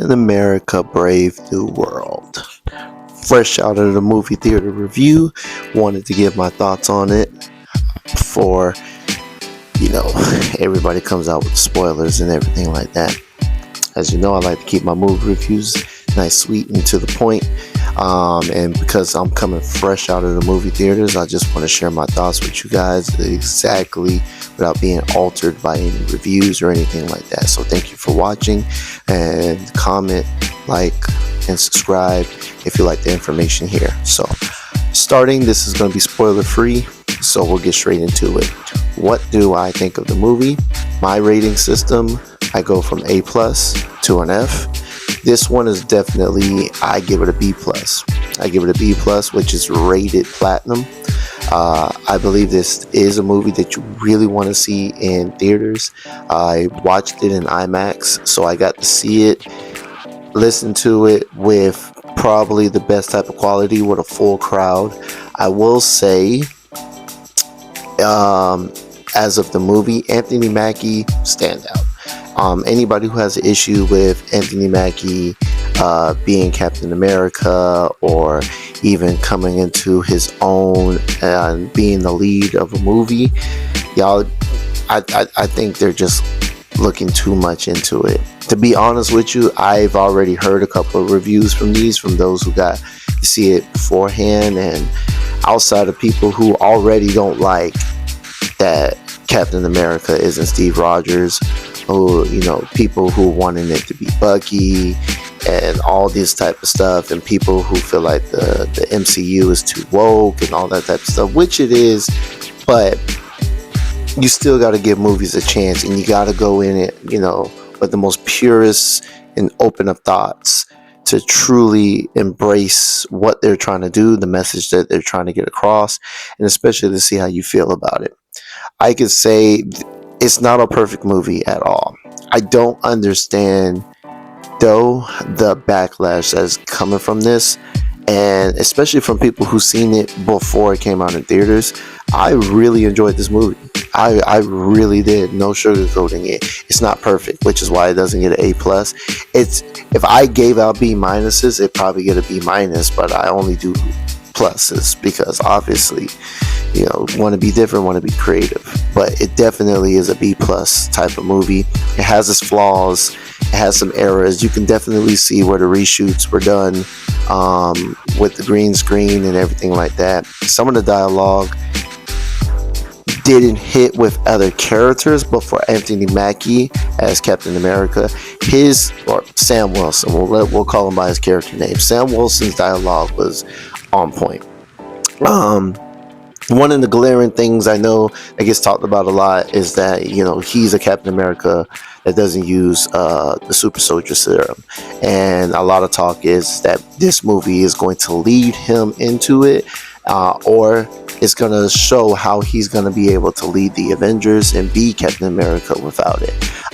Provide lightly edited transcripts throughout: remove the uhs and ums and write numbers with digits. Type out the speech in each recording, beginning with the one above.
Captain America Brave New World. Fresh out of the movie theater review, wanted to give my thoughts on it before, you know, everybody comes out with spoilers and everything like that. As you know, I like to keep my movie reviews nice, sweet, and to the point. And because I'm coming fresh out of the movie theaters, I just want to share my thoughts with you guys exactly without being altered by any reviews or anything like that. So thank you for watching, and comment, like, and subscribe if you like the information here. So starting, this is going to be spoiler free, so we'll get straight into it. What do I think of the movie? My rating system, I go from A+ to an F. This one is definitely, I give it a B+. I give it a B+, which is rated platinum. I believe this is a movie that you really want to see in theaters. I watched it in IMAX, so I got to see it, listen to it with probably the best type of quality with a full crowd. I will say, as of the movie, Anthony Mackie, standout. Anybody who has an issue with Anthony Mackie being Captain America, or even coming into his own and being the lead of a movie, y'all, I think they're just looking too much into it. To be honest with you, I've already heard a couple of reviews from those who got to see it beforehand, and outside of people who already don't like that Captain America isn't Steve Rogers, who, you know, people who wanting it to be Bucky and all this type of stuff, and people who feel like the MCU is too woke and all that type of stuff, which it is, but you still got to give movies a chance, and you got to go in it, you know, with the most purest and open of thoughts to truly embrace what they're trying to do, the message that they're trying to get across, and especially to see how you feel about it. I could say it's not a perfect movie at all. I don't understand, though, the backlash that's coming from this, and especially from people who've seen it before it came out in theaters. I really enjoyed this movie. I really did. No sugarcoating it. It's not perfect, which is why it doesn't get an A+. It's, if I gave out B minuses, it'd probably get a B-, but I only do pluses because obviously, you know, want to be different, want to be creative. But it definitely is a B+ type of movie. It has its flaws, it has some errors. You can definitely see where the reshoots were done with the green screen and everything like that. Some of the dialogue didn't hit with other characters, but for Anthony Mackie as Captain America, or Sam Wilson, we'll call him by his character name, Sam Wilson's dialogue was on point. One of the glaring things I know that gets talked about a lot is that, you know, he's a Captain America that doesn't use the super soldier serum, and a lot of talk is that this movie is going to lead him into it, or it's going to show how he's going to be able to lead the Avengers and be Captain America without it.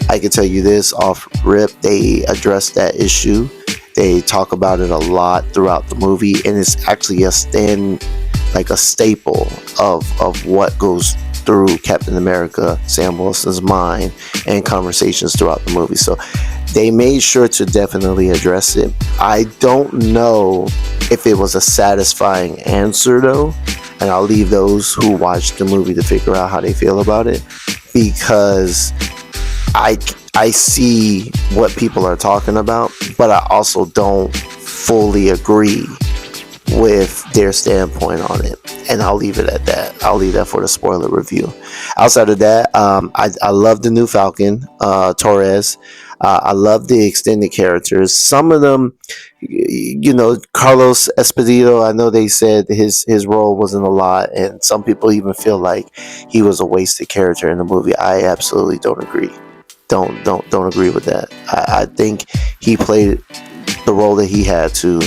I can tell you this off rip, they address that issue. They talk about it a lot throughout the movie, and it's actually a staple of what goes through Captain America, Sam Wilson's mind, and conversations throughout the movie. So they made sure to definitely address it. I don't know if it was a satisfying answer, though, and I'll leave those who watch the movie to figure out how they feel about it, because I see what people are talking about, but I also don't fully agree with their standpoint on it, and I'll leave it at that. I'll leave that for the spoiler review. Outside of that, I love the new Falcon, Torres. I love the extended characters. Some of them, you know, Carlos Esposito, I know they said his role wasn't a lot, and some people even feel like he was a wasted character in the movie. I absolutely don't agree. Don't agree with that. I think he played the role that he had to.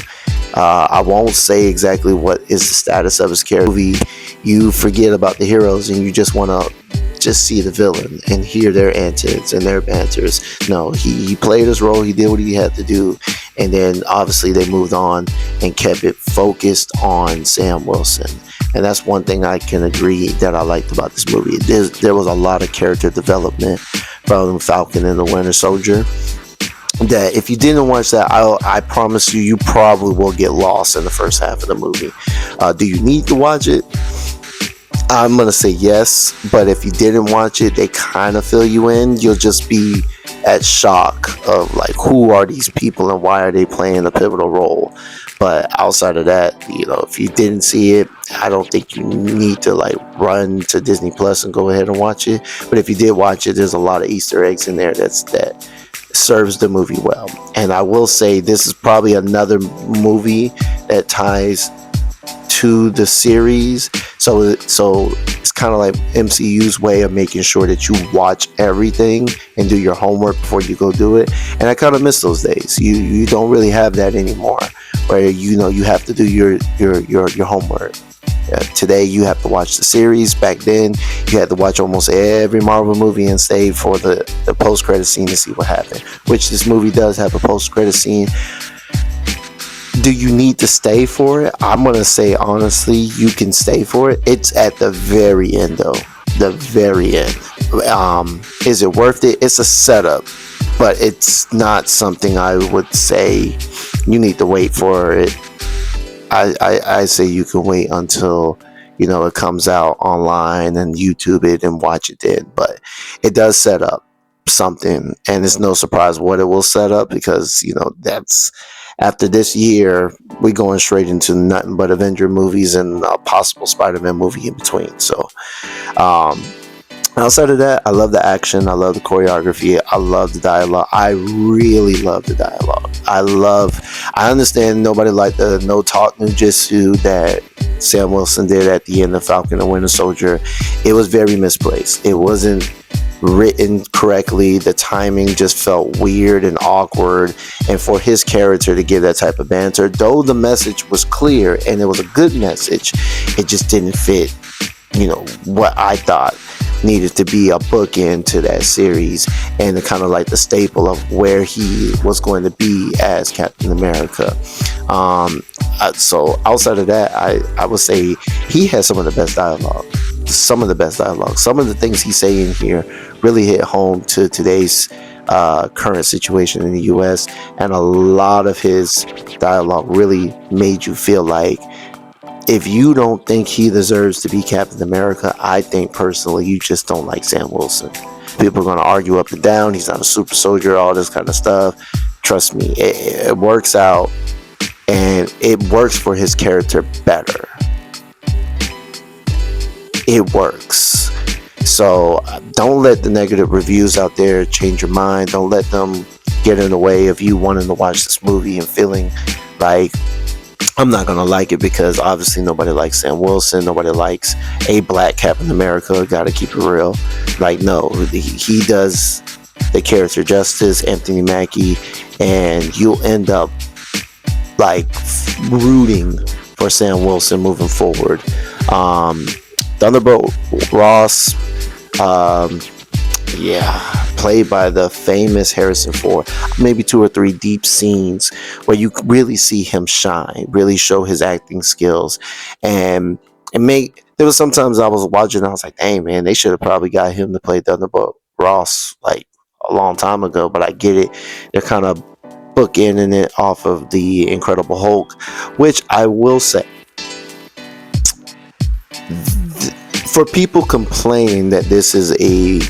I won't say exactly what is the status of his character. You forget about the heroes and you just want to just see the villain and hear their antics and their banters. No, he played his role, he did what he had to do, and then obviously they moved on and kept it focused on Sam Wilson. And that's one thing I can agree that I liked about this movie. There was a lot of character development from Falcon and the Winter Soldier. that if you didn't watch that, I promise you, you probably will get lost in the first half of the movie. Do you need to watch it? I'm gonna say yes, but if you didn't watch it, they kind of fill you in. You'll just be at shock of like, who are these people and why are they playing a pivotal role. But outside of that, if you didn't see it, I don't think you need to like run to Disney Plus and go ahead and watch it. But if you did watch it, there's a lot of Easter eggs in there that serves the movie well. And I will say, this is probably another movie that ties to the series. So it's kind of like MCU's way of making sure that you watch everything and do your homework before you go do it. And I kind of miss those days. You don't really have that anymore, where you have to do your homework. Today you have to watch the series. Back then you had to watch almost every Marvel movie and save for the post-credit scene to see what happened, which this movie does have a post-credit scene. Do you need to stay for it? I'm gonna say honestly, you can stay for it. It's at the very end though. The very end. Is it worth it? It's a setup, but it's not something I would say you need to wait for it. I say you can wait until it comes out online and YouTube it and watch it then. But it does set up something, and it's no surprise what it will set up, because that's after this year we going straight into nothing but Avenger movies and a possible Spider-Man movie in between. So outside of that, I love the action, I love the choreography, I love the dialogue. I really love the dialogue. I understand nobody liked the no talk ninjutsu that Sam Wilson did at the end of Falcon and Winter Soldier. It was very misplaced. It wasn't written correctly. The timing just felt weird and awkward, and for his character to give that type of banter, though the message was clear and it was a good message, it just didn't fit what I thought needed to be a bookend to that series, and kind of like the staple of where he was going to be as Captain America. So outside of that, I would say he has some of the best dialogue. Some of the things he's saying here really hit home to today's current situation in the US, and a lot of his dialogue really made you feel like, if you don't think he deserves to be Captain America, I think personally you just don't like Sam Wilson. People are going to argue up and down, he's not a super soldier, all this kind of stuff. Trust me, it works out, and it works for his character better. It works. So don't let the negative reviews out there change your mind. Don't let them get in the way of you wanting to watch this movie and feeling like, I'm not going to like it because obviously nobody likes Sam Wilson. Nobody likes a black Captain America. Got to keep it real. Like, no, he does the character justice, Anthony Mackie, and you'll end up like rooting for Sam Wilson moving forward. Thunderbolt Ross, played by the famous Harrison Ford. Maybe 2 or 3 deep scenes where you really see him shine, really show his acting skills, and there was sometimes I was watching and I was like, dang man, they should have probably got him to play Thunderbolt Ross like a long time ago. But I get it, they're kind of bookending it off of the Incredible Hulk, which I will say, for people complaining that this is a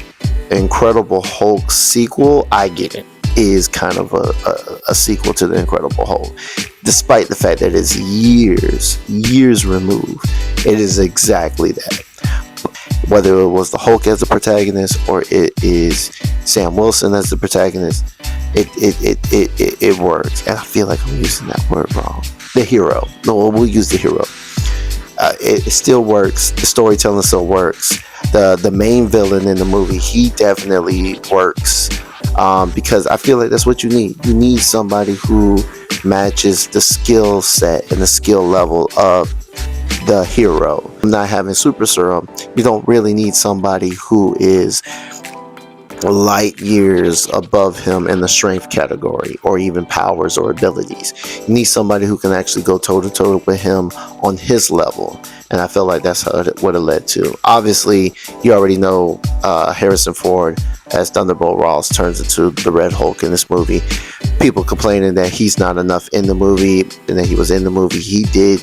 Incredible Hulk sequel, I get it. It is kind of a sequel to the Incredible Hulk, despite the fact that it's years removed. It is exactly that. Whether it was the Hulk as the protagonist or it is Sam Wilson as the protagonist, it works. And I feel like I'm using that word wrong. The hero. No, we'll use the hero. It still works. The storytelling still works. The main villain in the movie, he definitely works, because I feel like that's what you need. You need somebody who matches the skill set and the skill level of the hero. Not having super serum, you don't really need somebody who is light years above him in the strength category or even powers or abilities. You need somebody who can actually go toe to toe with him on his level. and I feel like that's what it led to. Obviously, you already know Harrison Ford as Thunderbolt Ross turns into the Red Hulk in this movie. People complaining that he's not enough in the movie, and that he was in the movie. He did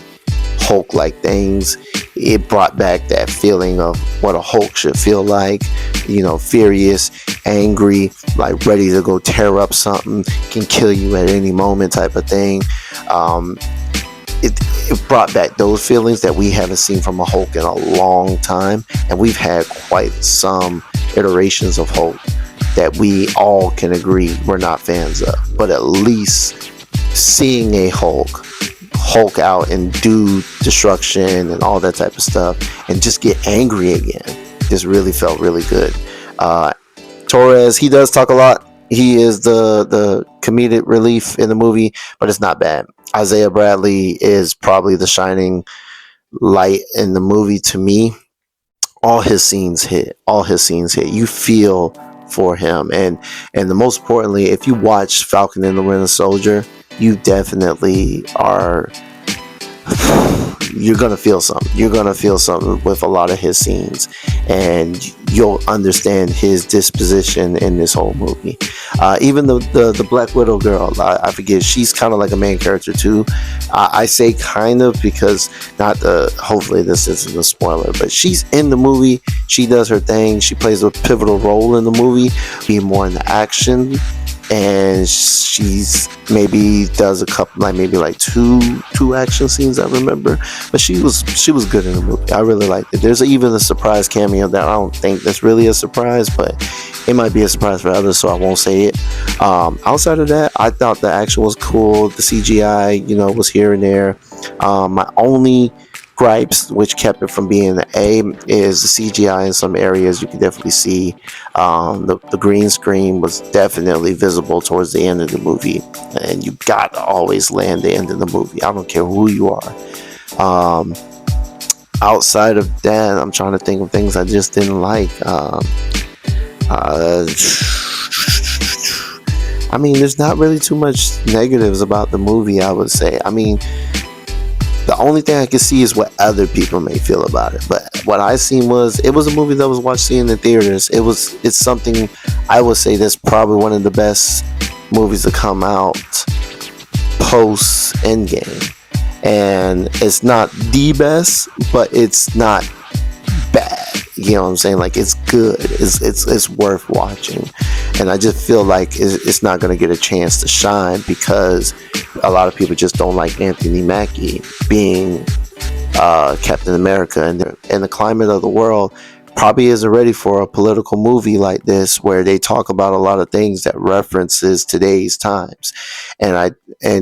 Hulk like things. It brought back that feeling of what a Hulk should feel like, furious, angry, like ready to go tear up something, can kill you at any moment type of thing. um, it brought back those feelings that we haven't seen from a Hulk in a long time, and we've had quite some iterations of Hulk that we all can agree we're not fans of. But at least seeing a Hulk out and do destruction and all that type of stuff, and just get angry again, just really felt really good. Torres, he does talk a lot. He is the comedic relief in the movie, but it's not bad. Isaiah Bradley is probably the shining light in the movie to me. All his scenes hit. All his scenes hit. You feel for him, and the most importantly, if you watch Falcon and the Winter Soldier, you definitely are. You're gonna feel something. You're gonna feel something with a lot of his scenes, and you'll understand his disposition in this whole movie. Even the Black Widow girl, I forget, she's kind of like a main character too. I say kind of because not the. Hopefully this isn't a spoiler, but she's in the movie. She does her thing. She plays a pivotal role in the movie, being more in the action. And she's maybe does a couple, like maybe like two action scenes I remember, but she was good in the movie. I really liked it. There's even a surprise cameo that I don't think that's really a surprise, but it might be a surprise for others, so I won't say it. Outside of that, I thought the action was cool. The CGI, was here and there. My only gripes, which kept it from being an A, is the CGI in some areas. You can definitely see the green screen was definitely visible towards the end of the movie, and you got to always land the end of the movie. I don't care who you are. Outside of that, I'm trying to think of things I just didn't like. I mean, there's not really too much negatives about the movie, I would say. I mean, the only thing I can see is what other people may feel about it. But what I seen was, it was a movie that was watched in the theaters. It's something I would say that's probably one of the best movies to come out post Endgame. And it's not the best, but it's not bad. You know what I'm saying? Like, it's good. It's worth watching. And I just feel like it's not going to get a chance to shine because a lot of people just don't like Anthony Mackie being Captain America, and the climate of the world probably isn't ready for a political movie like this, where they talk about a lot of things that references today's times. And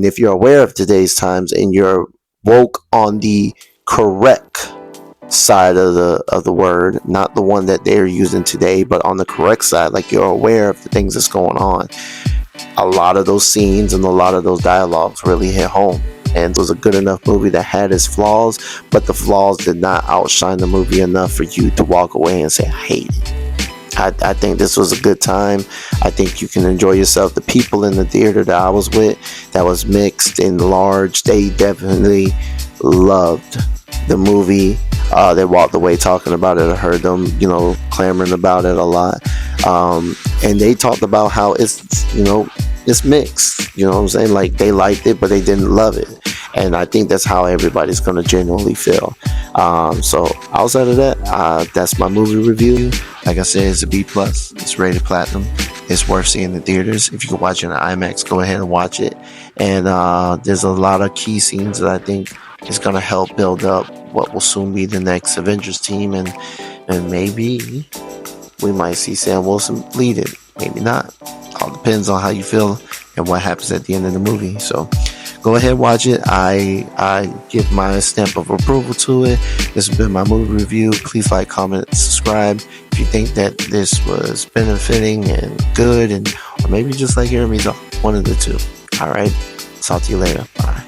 if you're aware of today's times and you're woke on the correct side of the word, not the one that they're using today, but on the correct side, like you're aware of the things that's going on, a lot of those scenes and a lot of those dialogues really hit home. And it was a good enough movie that had its flaws, but the flaws did not outshine the movie enough for you to walk away and say, I hate it. I think this was a good time. I think you can enjoy yourself. The people in the theater that I was with, that was mixed and large, they definitely loved the movie. They walked away talking about it. I heard them, clamoring about it a lot. And they talked about how it's mixed. You know what I'm saying? Like, they liked it, but they didn't love it. And I think that's how everybody's going to genuinely feel. So outside of that, that's my movie review. Like I said, it's a B+. It's rated platinum. It's worth seeing in theaters. If you can watch it in IMAX, go ahead and watch it. And there's a lot of key scenes that I think is going to help build up what will soon be the next Avengers team. And maybe we might see Sam Wilson lead it. Maybe not. All depends on how you feel and what happens at the end of the movie. So go ahead, watch it. I give my stamp of approval to it. This has been my movie review. Please like, comment, subscribe if you think that this was benefiting and good, or maybe just like hearing me talk. One of the two. All right. Talk to you later. Bye.